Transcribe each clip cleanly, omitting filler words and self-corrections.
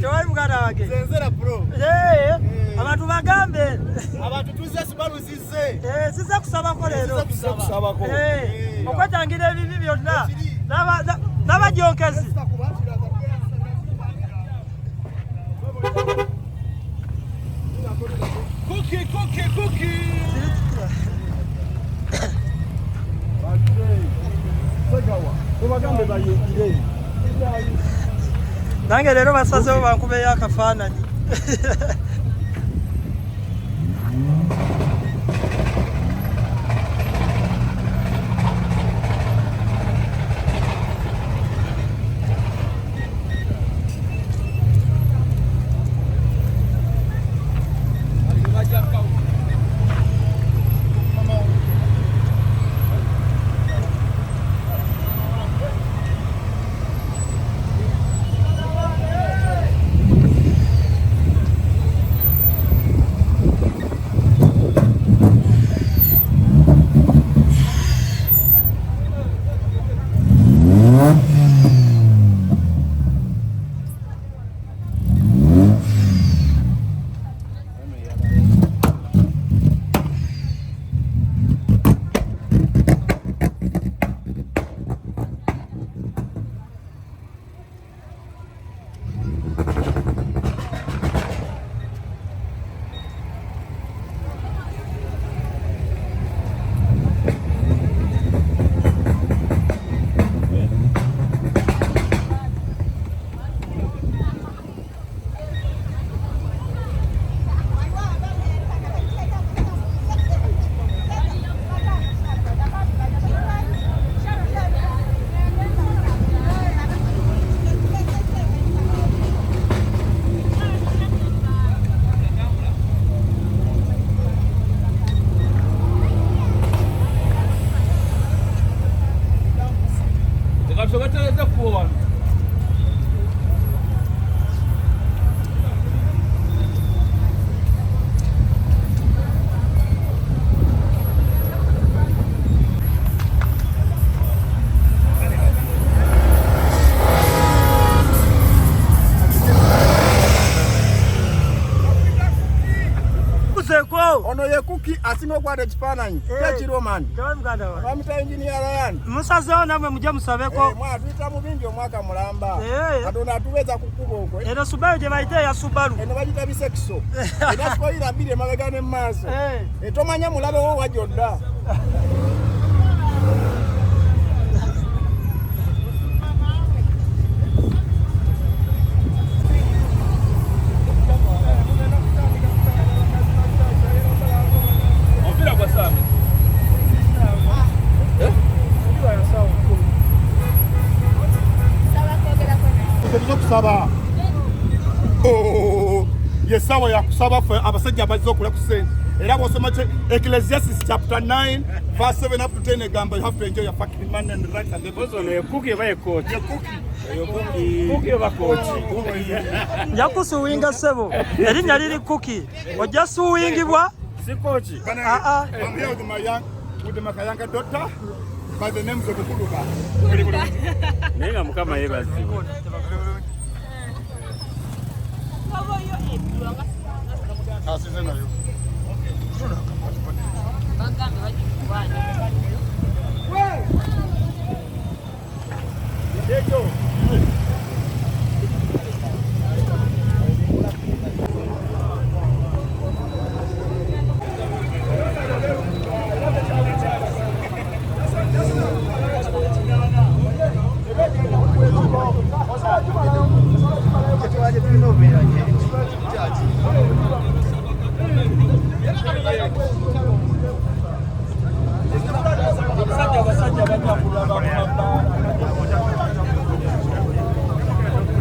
Tewali muganda wange. Zenzera pro. Abantu bagambe. Abantu tuze Subaru zizze. Siza kusabako leero. Siza kusabako. Okwetangira ebibi byonna. N'abajonkezi. Cookie. Nange leero basazeho bankubeyo akafaananyi. Ono ye Cookie asinga okwata ekifaananyi kyekiro mani. Bamuyita engineer Ryan. Musazeho namwe mujje musabeko. Mwatuyita mu bingi omwaka mulamba. Katonda atubeeza ku kkubo okwe. Eno Subaru gye bayita eya Subaru. Eno bagita bisekiso. Era spoira bbiri emabega ne mu maaso. Tomanya mulabe wo wajja odda. Kusaba yesawa ya kusaba fe abasajja abazze okula ku ssente era bw'osoma Ecclesiastes chapter 9 verse 7 up to 10 egamba you have to enjoy your fucking money and rights and everything. Ye Cookie ba ye coach. Cookie ba coach. Njakusuwinga ssebo erinnya liri Cookie ojja suwingibwa si coach. I'm here with my younger daughter by the names of Kuluba. Nenga mukama yebazibu.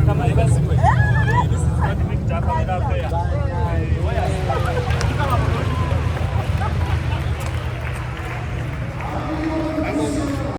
Kama